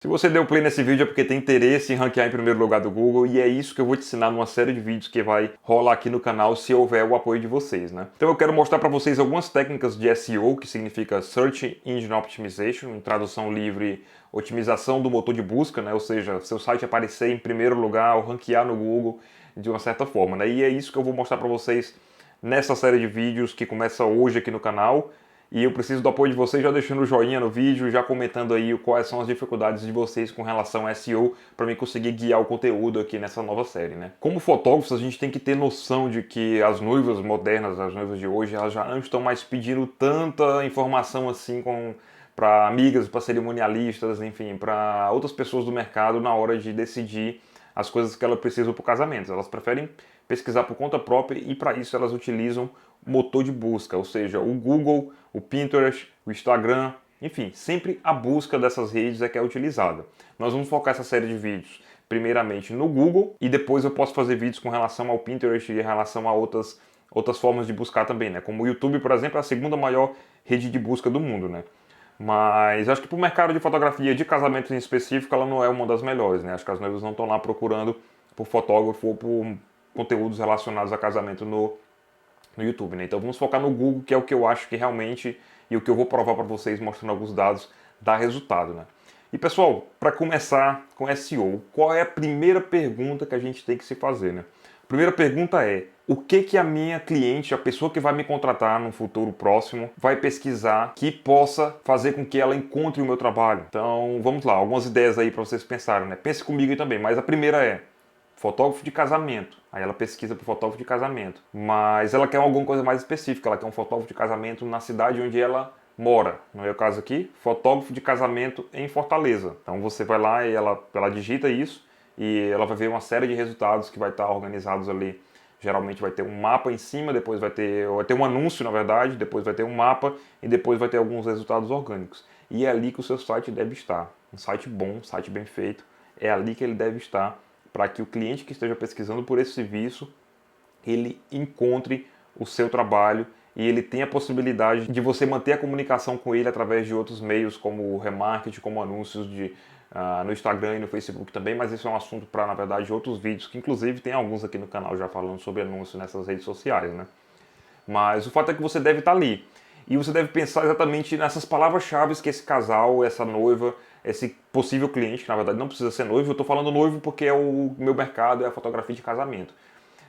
Se você deu play nesse vídeo é porque tem interesse em ranquear em primeiro lugar do Google e é isso que eu vou te ensinar numa série de vídeos que vai rolar aqui no canal se houver o apoio de vocês, né? Então eu quero mostrar para vocês algumas técnicas de SEO, que significa Search Engine Optimization, em tradução livre, otimização do motor de busca, né? Ou seja, seu site aparecer em primeiro lugar ou ranquear no Google de uma certa forma, né? E é isso que eu vou mostrar para vocês nessa série de vídeos que começa hoje aqui no canal. E eu preciso do apoio de vocês, já deixando o joinha no vídeo, já comentando aí quais são as dificuldades de vocês com relação a SEO, para mim conseguir guiar o conteúdo aqui nessa nova série, né? Como fotógrafos, a gente tem que ter noção de que as noivas modernas, as noivas de hoje, elas já não estão mais pedindo tanta informação assim para amigas, para cerimonialistas, enfim, para outras pessoas do mercado na hora de decidir as coisas que elas precisam para o casamento. Elas preferem pesquisar por conta própria e para isso elas utilizam motor de busca, ou seja, o Google, o Pinterest, o Instagram, enfim, sempre a busca dessas redes é que é utilizada. Nós vamos focar essa série de vídeos primeiramente no Google e depois eu posso fazer vídeos com relação ao Pinterest e em relação a outras formas de buscar também, né? Como o YouTube, por exemplo, é a segunda maior rede de busca do mundo, né? Mas acho que para o mercado de fotografia de casamentos em específico, ela não é uma das melhores, né? Acho que as noivas não estão lá procurando por fotógrafo ou por conteúdos relacionados a casamento no YouTube, né? Então vamos focar no Google, que é o que eu acho que realmente, e o que eu vou provar para vocês mostrando alguns dados, dá resultado, né? E pessoal, para começar com SEO, qual é a primeira pergunta que a gente tem que se fazer, né? A primeira pergunta é: o que a minha cliente, a pessoa que vai me contratar no futuro próximo, vai pesquisar que possa fazer com que ela encontre o meu trabalho? Então, vamos lá, algumas ideias aí para vocês pensarem, né? Pense comigo aí também, mas a primeira é fotógrafo de casamento. Aí ela pesquisa por fotógrafo de casamento. Mas ela quer alguma coisa mais específica, ela quer um fotógrafo de casamento na cidade onde ela mora. No meu caso aqui, fotógrafo de casamento em Fortaleza. Então você vai lá e ela digita isso e ela vai ver uma série de resultados que vai estar organizados ali. Geralmente vai ter um mapa em cima, depois vai ter um anúncio, na verdade, depois vai ter um mapa e depois vai ter alguns resultados orgânicos. E é ali que o seu site deve estar. Um site bom, um site bem feito, é ali que ele deve estar para que o cliente que esteja pesquisando por esse serviço, ele encontre o seu trabalho e ele tenha a possibilidade de você manter a comunicação com ele através de outros meios, como o remarketing, como anúncios no Instagram e no Facebook também, mas isso é um assunto para, na verdade, outros vídeos, que inclusive tem alguns aqui no canal já falando sobre anúncios nessas redes sociais, né? Mas o fato é que você deve estar ali. E você deve pensar exatamente nessas palavras-chave que esse casal, essa noiva, esse possível cliente, que na verdade não precisa ser noivo, eu estou falando noivo porque é o meu mercado, é a fotografia de casamento.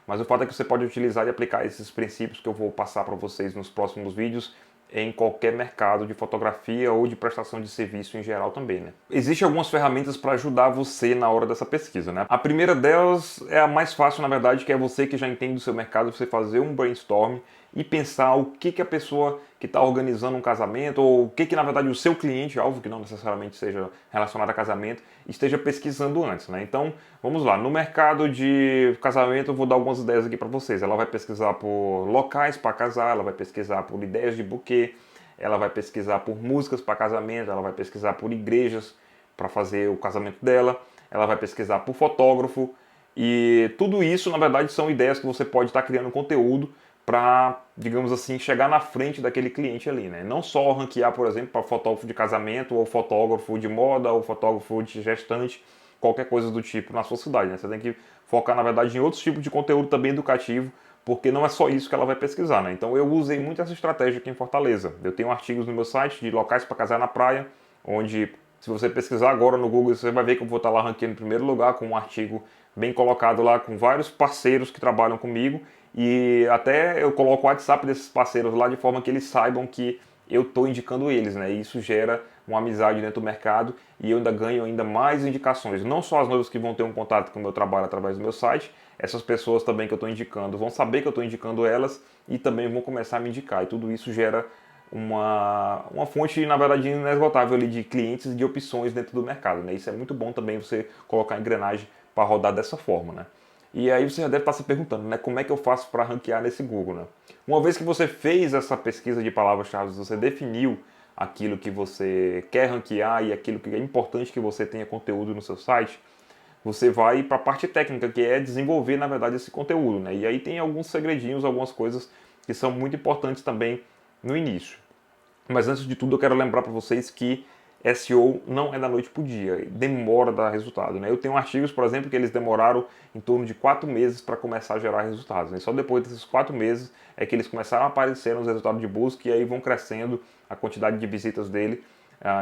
Mas o fato é que você pode utilizar e aplicar esses princípios que eu vou passar para vocês nos próximos vídeos em qualquer mercado de fotografia ou de prestação de serviço em geral também, né? Existem algumas ferramentas para ajudar você na hora dessa pesquisa, né? A primeira delas é a mais fácil, na verdade, que é você que já entende do seu mercado, você fazer um brainstorm e pensar o que a pessoa que está organizando um casamento, ou o que na verdade o seu cliente, alvo que não necessariamente seja relacionado a casamento, esteja pesquisando antes, né? Então, vamos lá, no mercado de casamento eu vou dar algumas ideias aqui para vocês. Ela vai pesquisar por locais para casar, ela vai pesquisar por ideias de buquê, ela vai pesquisar por músicas para casamento, ela vai pesquisar por igrejas para fazer o casamento dela, ela vai pesquisar por fotógrafo, e tudo isso, na verdade, são ideias que você pode estar criando conteúdo para, digamos assim, chegar na frente daquele cliente ali, né? Não só ranquear, por exemplo, para fotógrafo de casamento, ou fotógrafo de moda, ou fotógrafo de gestante, qualquer coisa do tipo na sua cidade, né? Você tem que focar, na verdade, em outros tipos de conteúdo também educativo, porque não é só isso que ela vai pesquisar, né? Então eu usei muito essa estratégia aqui em Fortaleza. Eu tenho artigos no meu site de locais para casar na praia, onde se você pesquisar agora no Google, você vai ver que eu vou estar lá ranqueando em primeiro lugar com um artigo bem colocado lá com vários parceiros que trabalham comigo, e até eu coloco o WhatsApp desses parceiros lá de forma que eles saibam que eu estou indicando eles, né? E isso gera uma amizade dentro do mercado e eu ainda ganho ainda mais indicações. Não só as noivas que vão ter um contato com o meu trabalho através do meu site, essas pessoas também que eu estou indicando vão saber que eu estou indicando elas e também vão começar a me indicar. E tudo isso gera uma fonte, na verdade, inesgotável ali de clientes e de opções dentro do mercado, né? Isso é muito bom também você colocar a engrenagem para rodar dessa forma, né? E aí você já deve estar se perguntando, né, como é que eu faço para ranquear nesse Google, né? Uma vez que você fez essa pesquisa de palavras-chave, você definiu aquilo que você quer ranquear e aquilo que é importante que você tenha conteúdo no seu site, você vai para a parte técnica, que é desenvolver, na verdade, esse conteúdo, né? E aí tem alguns segredinhos, algumas coisas que são muito importantes também no início. Mas antes de tudo, eu quero lembrar para vocês que SEO não é da noite para o dia, demora a dar resultado, né? Eu tenho artigos, por exemplo, que eles demoraram em torno de 4 meses para começar a gerar resultados, né? Só depois desses 4 meses é que eles começaram a aparecer nos resultados de busca e aí vão crescendo a quantidade de visitas dele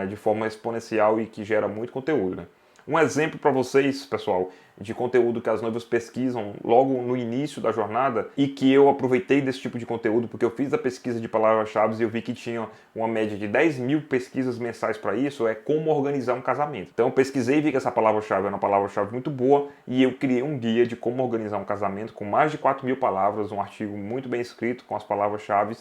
de forma exponencial e que gera muito conteúdo, né? Um exemplo para vocês, pessoal, de conteúdo que as noivas pesquisam logo no início da jornada e que eu aproveitei desse tipo de conteúdo porque eu fiz a pesquisa de palavras-chave e eu vi que tinha uma média de 10 mil pesquisas mensais para isso, é como organizar um casamento. Então eu pesquisei e vi que essa palavra-chave era uma palavra-chave muito boa e eu criei um guia de como organizar um casamento com mais de 4 mil palavras, um artigo muito bem escrito com as palavras-chave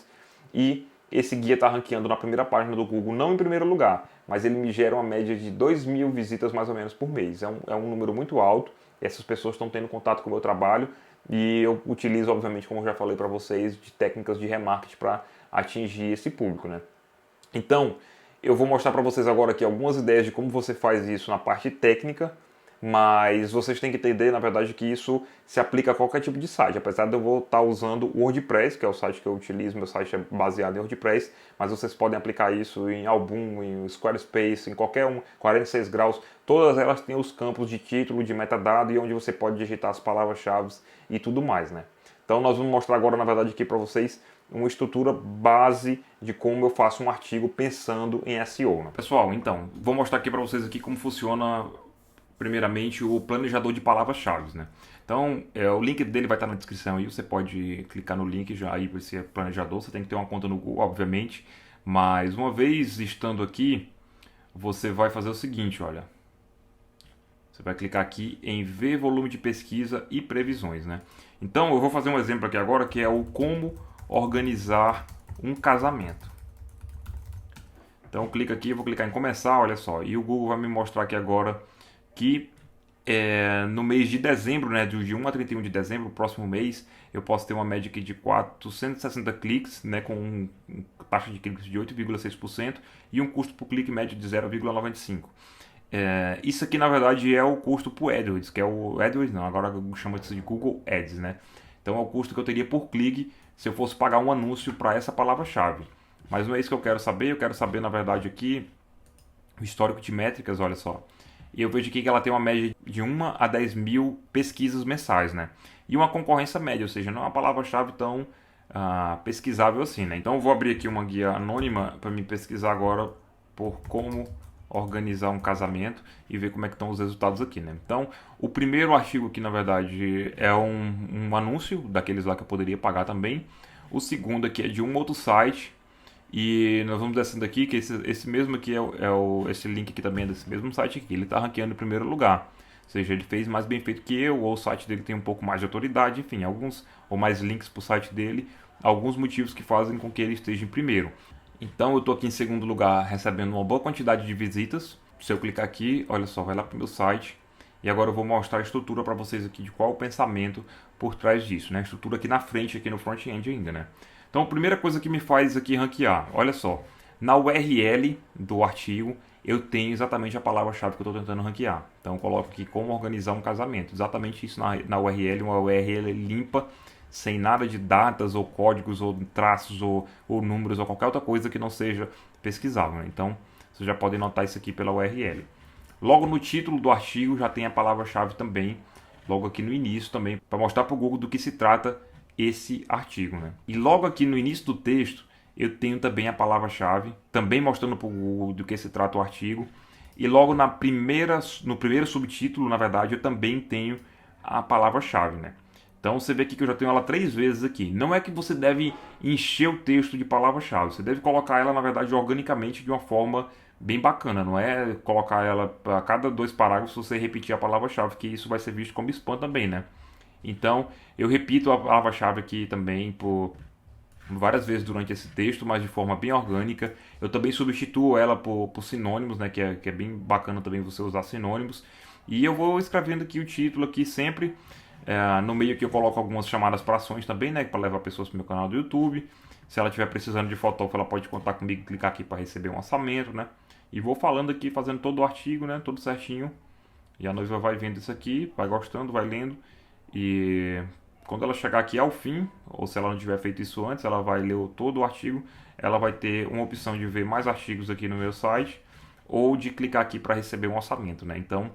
e esse guia está ranqueando na primeira página do Google, não em primeiro lugar, mas ele me gera uma média de 2 mil visitas mais ou menos por mês. É um número muito alto, essas pessoas estão tendo contato com o meu trabalho e eu utilizo, obviamente, como eu já falei para vocês, de técnicas de remarketing para atingir esse público, né? Então, eu vou mostrar para vocês agora aqui algumas ideias de como você faz isso na parte técnica, mas vocês têm que entender, na verdade, que isso se aplica a qualquer tipo de site. Apesar de eu vou estar usando o WordPress, que é o site que eu utilizo, meu site é baseado em WordPress, mas vocês podem aplicar isso em Album, em Squarespace, em qualquer um, 46 graus. Todas elas têm os campos de título, de metadado e onde você pode digitar as palavras-chave e tudo mais, né? Então nós vamos mostrar agora, na verdade, aqui para vocês uma estrutura base de como eu faço um artigo pensando em SEO. Né? Pessoal, então, vou mostrar aqui para vocês aqui como funciona primeiramente o planejador de palavras-chave, né? Então, o link dele vai estar na descrição aí, você pode clicar no link já aí para esse planejador, você tem que ter uma conta no Google, obviamente, mas uma vez estando aqui, você vai fazer o seguinte, olha, você vai clicar aqui em ver volume de pesquisa e previsões, né? Então, eu vou fazer um exemplo aqui agora que é o como organizar um casamento. Então, clica aqui, eu vou clicar em começar, olha só, e o Google vai me mostrar aqui agora que no mês de dezembro, né, de 1 a 31 de dezembro, o próximo mês, eu posso ter uma média aqui de 460 cliques, né, com taxa de cliques de 8,6% e um custo por clique médio de 0,95. Isso aqui, na verdade, é o custo por AdWords, que é o AdWords, não, agora chama isso de Google Ads, né? Então é o custo que eu teria por clique se eu fosse pagar um anúncio para essa palavra-chave. Mas não é isso que eu quero saber, na verdade, aqui o histórico de métricas, olha só. E eu vejo aqui que ela tem uma média de 1 a 10 mil pesquisas mensais, né? E uma concorrência média, ou seja, não é uma palavra-chave tão pesquisável assim, né? Então eu vou abrir aqui uma guia anônima para me pesquisar agora por como organizar um casamento e ver como é que estão os resultados aqui, né? Então, o primeiro artigo aqui, na verdade, é um anúncio, daqueles lá que eu poderia pagar também. O segundo aqui é de um outro site. E nós vamos descendo aqui, que esse mesmo aqui esse link aqui também é desse mesmo site aqui. Ele está ranqueando em primeiro lugar. Ou seja, ele fez mais bem feito que eu, ou o site dele tem um pouco mais de autoridade, enfim, alguns ou mais links para o site dele, alguns motivos que fazem com que ele esteja em primeiro. Então eu estou aqui em segundo lugar recebendo uma boa quantidade de visitas. Se eu clicar aqui, olha só, vai lá para o meu site. E agora eu vou mostrar a estrutura para vocês aqui de qual o pensamento por trás disso, né? A estrutura aqui na frente, aqui no front-end ainda, né? Então a primeira coisa que me faz aqui ranquear, olha só, na URL do artigo eu tenho exatamente a palavra-chave que eu estou tentando ranquear. Então eu coloco aqui como organizar um casamento, exatamente isso na URL, uma URL limpa, sem nada de datas ou códigos ou traços ou números ou qualquer outra coisa que não seja pesquisável. Né? Então vocês já podem notar isso aqui pela URL. Logo no título do artigo já tem a palavra-chave também, logo aqui no início também, para mostrar para o Google do que se trata esse artigo. Né? E logo aqui no início do texto eu tenho também a palavra-chave, também mostrando para o Google do que se trata o artigo. E logo no primeiro subtítulo, na verdade, eu também tenho a palavra-chave. Né? Então você vê aqui que eu já tenho ela 3 vezes aqui. Não é que você deve encher o texto de palavra-chave, você deve colocar ela, na verdade, organicamente de uma forma bem bacana. Não é colocar ela a cada 2 parágrafos você repetir a palavra-chave, que isso vai ser visto como spam também, né? Então eu repito a palavra-chave aqui também por várias vezes durante esse texto, mas de forma bem orgânica. Eu também substituo ela por sinônimos, né, que é bem bacana também você usar sinônimos. E eu vou escrevendo aqui o título aqui sempre. No meio aqui eu coloco algumas chamadas para ações também, né, para levar pessoas para o meu canal do YouTube. Se ela estiver precisando de fotógrafo, ela pode contar comigo e clicar aqui para receber um orçamento, né. E vou falando aqui, fazendo todo o artigo, né, todo certinho. E a noiva vai vendo isso aqui, vai gostando, vai lendo. E quando ela chegar aqui ao fim, ou se ela não tiver feito isso antes, ela vai ler todo o artigo. Ela vai ter uma opção de ver mais artigos aqui no meu site. ou de clicar aqui para receber um orçamento, né? Então,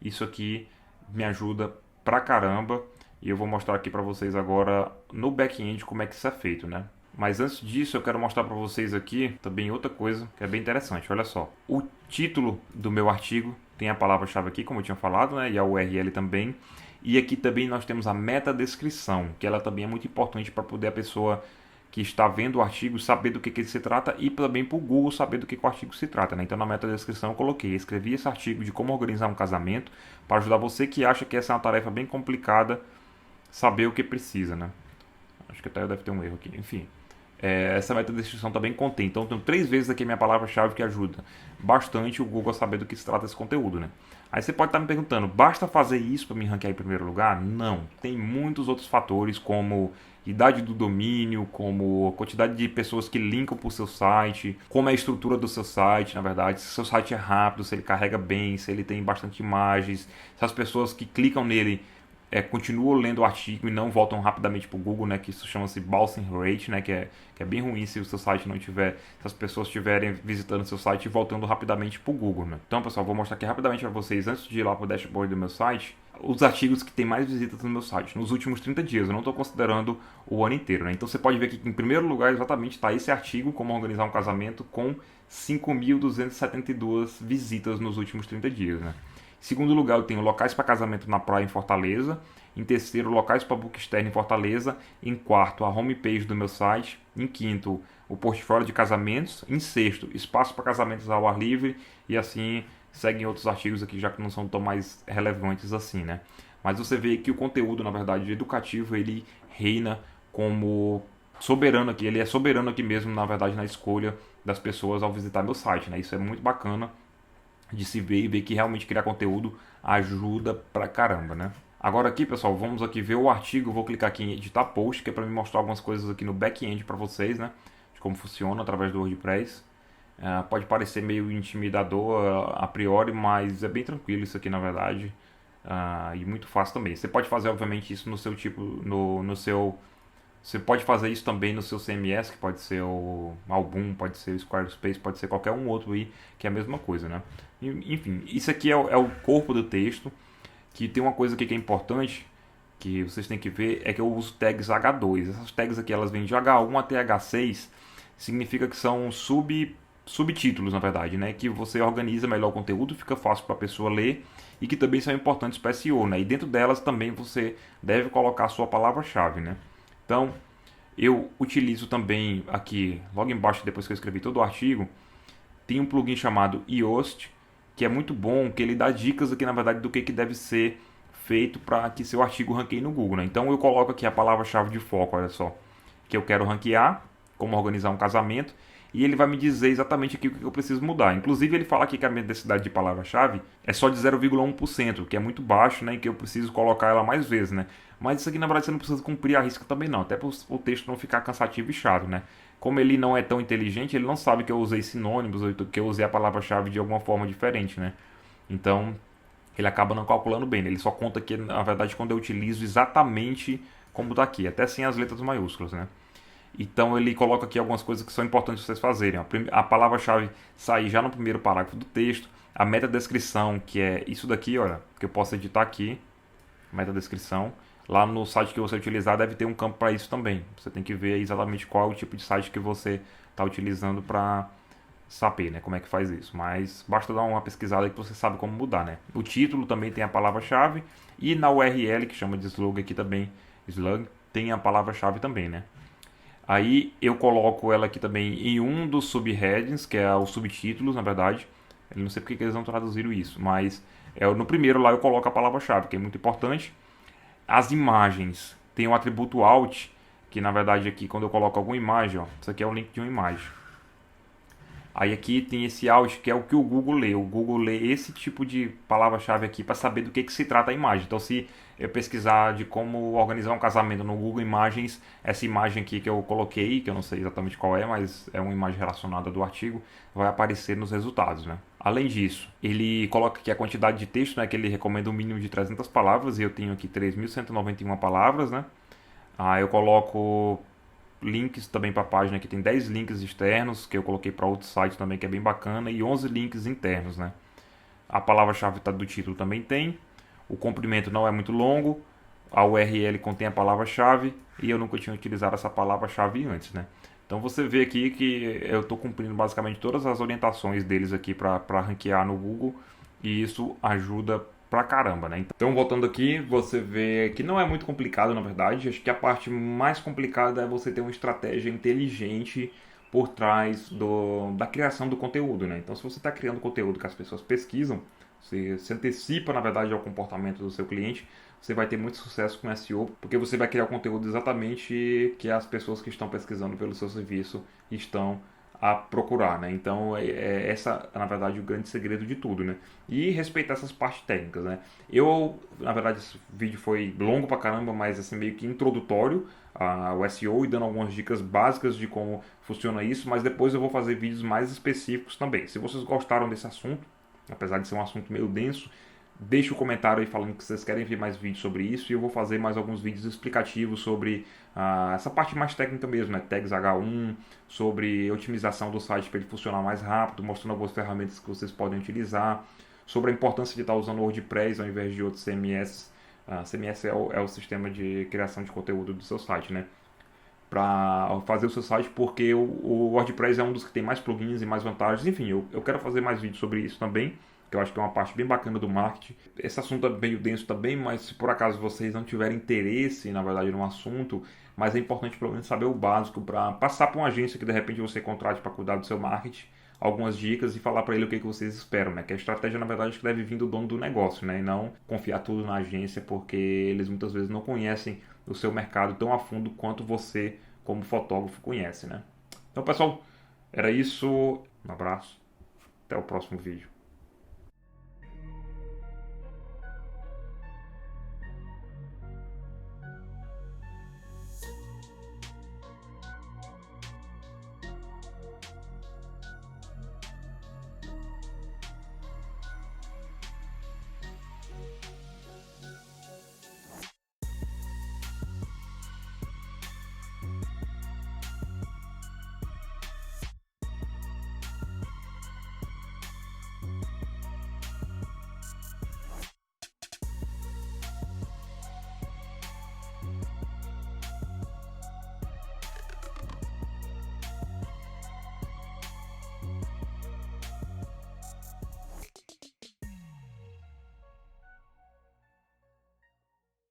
isso aqui me ajuda pra caramba e eu vou mostrar aqui para vocês agora no back-end como é que isso é feito, né? Mas antes disso, eu quero mostrar para vocês aqui também outra coisa que é bem interessante. Olha só, o título do meu artigo tem a palavra-chave aqui, como eu tinha falado, né? E a URL também. E aqui também nós temos a metadescrição, que ela também é muito importante para poder a pessoa que está vendo o artigo saber do que ele se trata e também para o Google saber do que o artigo se trata, né? Então na metadescrição eu coloquei, escrevi esse artigo de como organizar um casamento para ajudar você que acha que essa é uma tarefa bem complicada, saber o que precisa, né? Acho que até deve ter um erro aqui, enfim. Essa metadescrição também contém. Então, tem 3 vezes aqui a minha palavra-chave que ajuda bastante o Google a saber do que se trata esse conteúdo, né? Aí você pode estar me perguntando, basta fazer isso para me ranquear em primeiro lugar? Não. Tem muitos outros fatores, como idade do domínio, como a quantidade de pessoas que linkam para o seu site, como é a estrutura do seu site, na verdade, se o seu site é rápido, se ele carrega bem, se ele tem bastante imagens, se as pessoas que clicam nele continuam lendo o artigo e não voltam rapidamente para o Google, né, que isso chama-se bouncing rate, né, que é bem ruim se o seu site não tiver, se as pessoas estiverem visitando o seu site e voltando rapidamente para o Google, né. Então, pessoal, vou mostrar aqui rapidamente para vocês, antes de ir lá para o dashboard do meu site, os artigos que tem mais visitas no meu site, nos últimos 30 dias, eu não estou considerando o ano inteiro, né. Então você pode ver aqui que em primeiro lugar exatamente está esse artigo, como organizar um casamento, com 5.272 visitas nos últimos 30 dias, né. Em segundo lugar, eu tenho locais para casamento na praia em Fortaleza. Em terceiro, locais para book externo em Fortaleza. Em quarto, a homepage do meu site. Em quinto, o portfólio de casamentos. Em sexto, espaço para casamentos ao ar livre. E assim seguem outros artigos aqui, já que não são tão mais relevantes assim, né? Mas você vê que o conteúdo, na verdade, educativo, ele reina como soberano aqui. Ele é soberano aqui mesmo, na verdade, na escolha das pessoas ao visitar meu site, né? Isso é muito bacana de se ver e ver que realmente criar conteúdo ajuda pra caramba, né? Agora aqui, pessoal, vamos aqui ver o artigo. Vou clicar aqui em editar post, que é para me mostrar algumas coisas aqui no back-end para vocês, né? De como funciona através do WordPress. Pode parecer meio intimidador a priori, mas é bem tranquilo isso aqui na verdade. E muito fácil também. Você pode fazer, obviamente, isso no seu tipo, no seu. Você pode fazer isso também no seu CMS, que pode ser o Album, pode ser o Squarespace, pode ser qualquer um outro aí, que é a mesma coisa, né? Enfim, isso aqui é o corpo do texto, que tem uma coisa aqui que é importante, que vocês têm que ver, é que eu uso tags H2. Essas tags aqui, elas vêm de H1 até H6, significa que são subtítulos, na verdade, né? Que você organiza melhor o conteúdo, fica fácil para a pessoa ler, e que também são importantes para SEO, né? E dentro delas também você deve colocar a sua palavra-chave, né? Então, eu utilizo também aqui, logo embaixo, depois que eu escrevi todo o artigo, tem um plugin chamado Yoast, que é muito bom, que ele dá dicas aqui, na verdade, do que deve ser feito para que seu artigo ranqueie no Google, né? Então, eu coloco aqui a palavra-chave de foco, olha só, que eu quero ranquear, como organizar um casamento, e ele vai me dizer exatamente aqui o que eu preciso mudar. Inclusive, ele fala aqui que a minha densidade de palavra-chave é só de 0,1%, que é muito baixo, né? E que eu preciso colocar ela mais vezes, né? Mas isso aqui, na verdade, você não precisa cumprir a risca também, não. Até para o texto não ficar cansativo e chato, né? Como ele não é tão inteligente, ele não sabe que eu usei sinônimos ou que eu usei a palavra-chave de alguma forma diferente, né? Então, ele acaba não calculando bem, né? Ele só conta que, na verdade, quando eu utilizo exatamente como está aqui, até sem as letras maiúsculas, né? Então ele coloca aqui algumas coisas que são importantes vocês fazerem. A palavra-chave sair já no primeiro parágrafo do texto. A metadescrição, que é isso daqui, olha, que eu posso editar aqui. Metadescrição. Lá no site que você utilizar deve ter um campo para isso também. Você tem que ver exatamente qual é o tipo de site que você está utilizando para saber, né, como é que faz isso. Mas basta dar uma pesquisada aí que você sabe como mudar, né. O título também tem a palavra-chave. E na URL, que chama de slug aqui também, slug, tem a palavra-chave também, né. Aí eu coloco ela aqui também em um dos subheadings, que é os subtítulos, na verdade. Eu não sei porque que eles não traduziram isso, mas no primeiro lá eu coloco a palavra-chave, que é muito importante. As imagens, tem o atributo alt, que na verdade aqui quando eu coloco alguma imagem, ó, isso aqui é o link de uma imagem. Aí aqui tem esse alt, que é o que o Google lê. O Google lê esse tipo de palavra-chave aqui para saber do que se trata a imagem. Então, se eu pesquisar de como organizar um casamento no Google Imagens, essa imagem aqui que eu coloquei, que eu não sei exatamente qual é, mas é uma imagem relacionada do artigo, vai aparecer nos resultados, né? Além disso, ele coloca aqui a quantidade de texto, né, que ele recomenda um mínimo de 300 palavras, e eu tenho aqui 3.191 palavras, né? Aí eu coloco links também para a página, aqui tem 10 links externos que eu coloquei para outro site também, que é bem bacana, e 11 links internos, né? A palavra-chave do título também tem. O comprimento não é muito longo. A URL contém a palavra-chave e eu nunca tinha utilizado essa palavra-chave antes, né? Então você vê aqui que eu estou cumprindo basicamente todas as orientações deles aqui para ranquear no Google, e isso ajuda pra caramba, né? Então voltando aqui, você vê que não é muito complicado, na verdade. Acho que a parte mais complicada é você ter uma estratégia inteligente por trás da criação do conteúdo, né? Então se você está criando conteúdo que as pessoas pesquisam, você se antecipa, na verdade, ao comportamento do seu cliente, você vai ter muito sucesso com SEO, porque você vai criar o conteúdo exatamente que as pessoas que estão pesquisando pelo seu serviço estão a procurar, né? Então essa, na verdade, o grande segredo de tudo, né? E respeitar essas partes técnicas, né? Na verdade, esse vídeo foi longo pra caramba, mas assim, meio que introdutório ao SEO e dando algumas dicas básicas de como funciona isso, mas depois eu vou fazer vídeos mais específicos também. Se vocês gostaram desse assunto, apesar de ser um assunto meio denso, deixe um comentário aí falando que vocês querem ver mais vídeos sobre isso, e eu vou fazer mais alguns vídeos explicativos sobre essa parte mais técnica mesmo, né? Tags H1, sobre otimização do site para ele funcionar mais rápido, mostrando algumas ferramentas que vocês podem utilizar, sobre a importância de estar usando o WordPress ao invés de outros CMS. CMS é o sistema de criação de conteúdo do seu site, né? Para fazer o seu site, porque o WordPress é um dos que tem mais plugins e mais vantagens. Enfim, eu quero fazer mais vídeos sobre isso também, que eu acho que é uma parte bem bacana do marketing. Esse assunto é meio denso também, mas se por acaso vocês não tiverem interesse, na verdade, no assunto, mas é importante pelo menos saber o básico para passar para uma agência que de repente você contrate para cuidar do seu marketing, algumas dicas e falar para ele o que vocês esperam, né? Que a estratégia, na verdade, que deve vir do dono do negócio, né? E não confiar tudo na agência, porque eles muitas vezes não conhecem o seu mercado tão a fundo quanto você, como fotógrafo, conhece, né? Então, pessoal, era isso. Um abraço. Até o próximo vídeo.